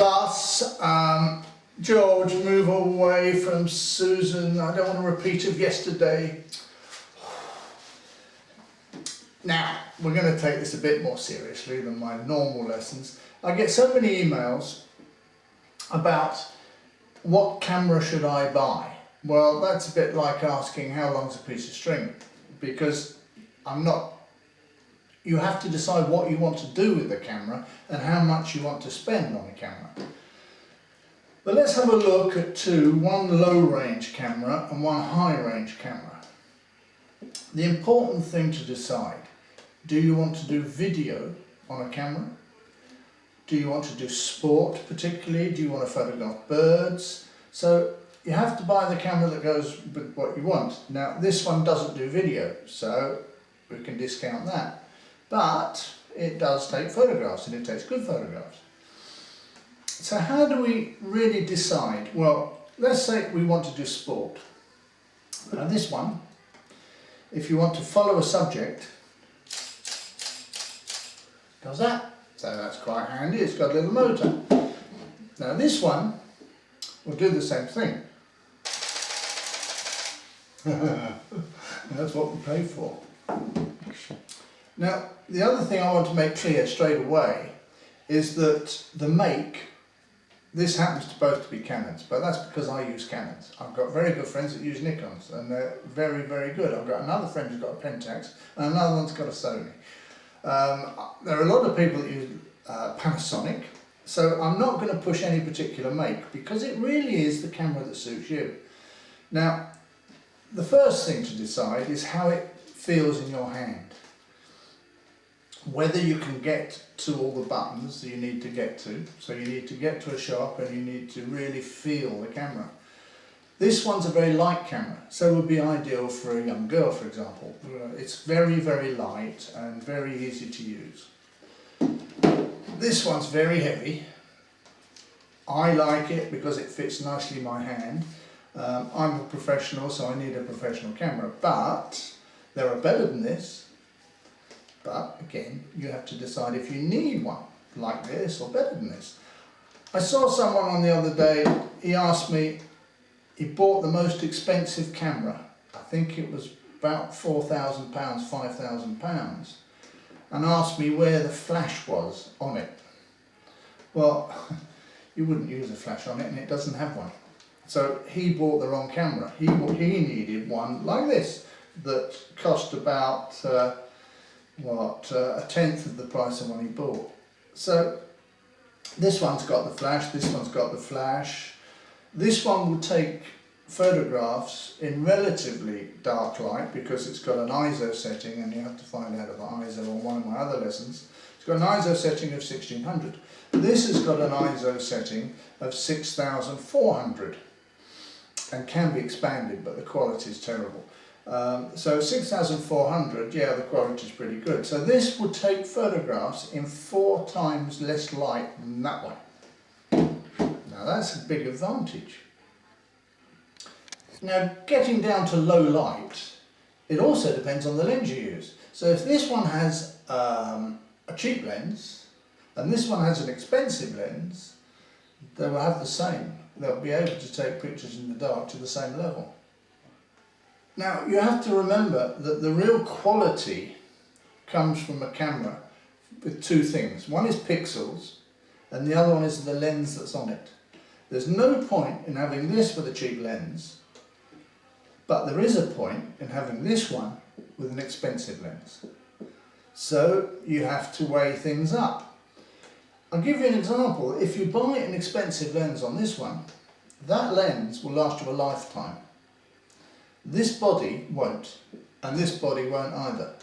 class. George, move away from Susan. I don't want to repeat of yesterday. Now, we're going to take this a bit more seriously than my normal lessons. I get so many emails about what camera should I buy. Well, that's a bit like asking how long's a piece of string, because you have to decide what you want to do with the camera and how much you want to spend on a camera. But let's have a look at two, one low range camera and one high range camera. The important thing to decide, do you want to do video on a camera? Do you want to do sport particularly? Do you want to photograph birds? So you have to buy the camera that goes with what you want. Now this one doesn't do video, so we can discount that. But it does take photographs, and it takes good photographs. So how do we really decide? Well, let's say we want to do sport. Now this one, if you want to follow a subject, does that. So that's quite handy, it's got a little motor. Now this one will do the same thing. That's what we pay for. Now the other thing I want to make clear straight away is that the make, this happens to both be Canons, but that's because I use Canons. I've got very good friends that use Nikons, and they're very, very good. I've got another friend who's got a Pentax, and another one's got a Sony. There are a lot of people that use Panasonic, so I'm not going to push any particular make, because it really is the camera that suits you. Now, the first thing to decide is how it feels in your hand. Whether you can get to all the buttons that you need to get to. So you need to get to a shop and you need to really feel the camera. This one's a very light camera, so it would be ideal for a young girl, for example. It's very, very light and very easy to use. This one's very heavy. I like it because it fits nicely in my hand. I'm a professional, so I need a professional camera, but there are better than this. But again, you have to decide if you need one like this or better than this. I saw someone on the other day, he asked me, he bought the most expensive camera. I think it was about £4,000, £5,000, and asked me where the flash was on it. Well, you wouldn't use a flash on it, and it doesn't have one. So he bought the wrong camera. He needed one like this that cost about a tenth of the price of one he bought. So this one's got the flash, this one's got the flash. This one will take photographs in relatively dark light because it's got an ISO setting, and you have to find out about ISO on one of my other lessons. It's got an ISO setting of 1600. This has got an ISO setting of 6400 and can be expanded, but the quality is terrible. So 6400, yeah, the quality is pretty good. So this would take photographs in 4 times less light than that one. Now that's a big advantage. Now getting down to low light, it also depends on the lens you use. So if this one has a cheap lens and this one has an expensive lens, they will have the same. They'll be able to take pictures in the dark to the same level. Now you have to remember that the real quality comes from a camera with 2 things. One is pixels and the other one is the lens that's on it. There's no point in having this with a cheap lens, but there is a point in having this one with an expensive lens. So you have to weigh things up. I'll give you an example. If you buy an expensive lens on this one, that lens will last you a lifetime. This body won't, and this body won't either.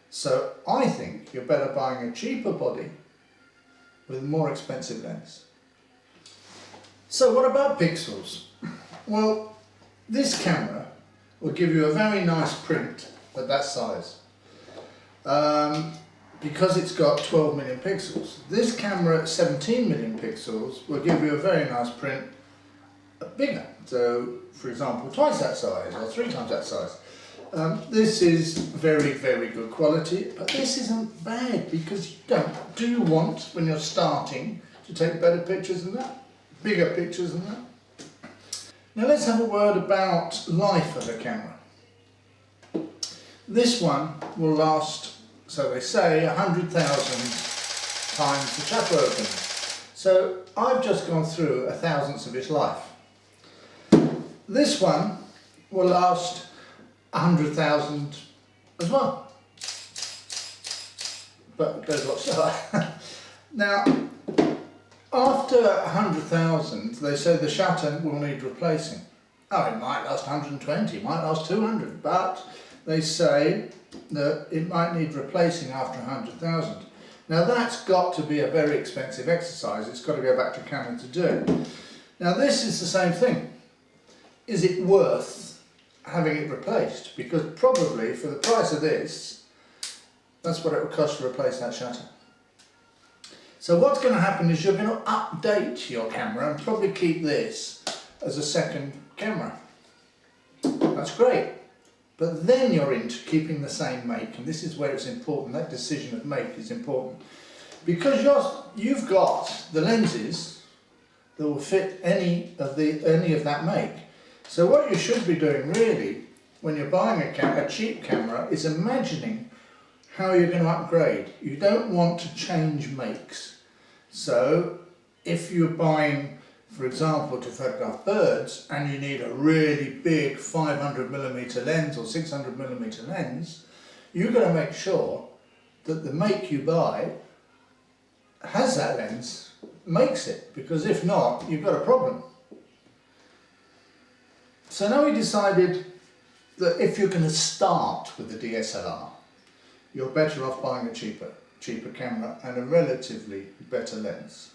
So I think you're better buying a cheaper body with a more expensive lens. So what about pixels? Well, this camera will give you a very nice print at that size because it's got 12 million pixels. This camera at 17 million pixels will give you a very nice print bigger. So, for example, twice that size or 3 times that size. This is very, very good quality, but this isn't bad because you want, when you're starting, to take better pictures than that, bigger pictures than that. Now let's have a word about life of a camera. This one will last, so they say, 100,000 times the shutter opens. So I've just gone through 1,000th of its life. This one will last 100,000 as well, but it goes a lot slower. Now, after 100,000, they say the shutter will need replacing. Oh, it might last 120, it might last 200, but they say that it might need replacing after 100,000. Now that's got to be a very expensive exercise. It's got to go back to Canon to do it. Now this is the same thing. Is it worth having it replaced? Because probably for the price of this, that's what it would cost to replace that shutter. So what's going to happen is you're going to update your camera and probably keep this as a second camera. That's great. But then you're into keeping the same make, and this is where it's important. That decision of make is important. Because you've got the lenses that will fit any of that make. So what you should be doing really when you're buying a cheap camera is imagining how you're going to upgrade. You don't want to change makes. So if you're buying, for example, to photograph birds and you need a really big 500mm lens or 600mm lens, you've got to make sure that the make you buy has that lens, makes it, because if not, you've got a problem. So now we decided that if you're going to start with the DSLR, you're better off buying a cheaper camera and a relatively better lens.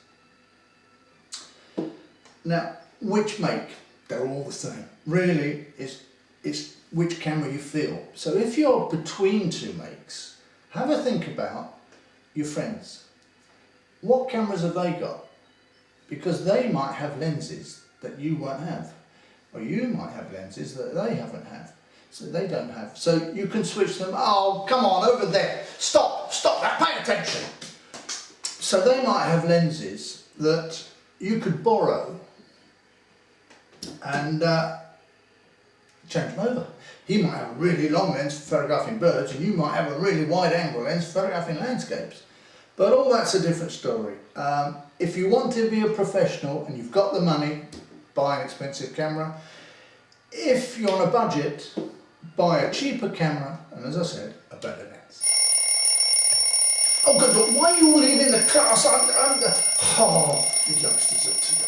Now, which make? They're all the same. Really, it's which camera you feel. So if you're between two makes, have a think about your friends. What cameras have they got? Because they might have lenses that you won't have. Or you might have lenses that they haven't have. So they don't have. So you can switch them. Oh, come on, over there. Stop that, pay attention. So they might have lenses that you could borrow and change them over. He might have a really long lens for photographing birds and you might have a really wide angle lens for photographing landscapes. But all that's a different story. If you want to be a professional and you've got the money, buy an expensive camera. If you're on a budget, buy a cheaper camera and, as I said, a better lens. Oh good, but why are you all leaving the class? Oh, the youngsters are today.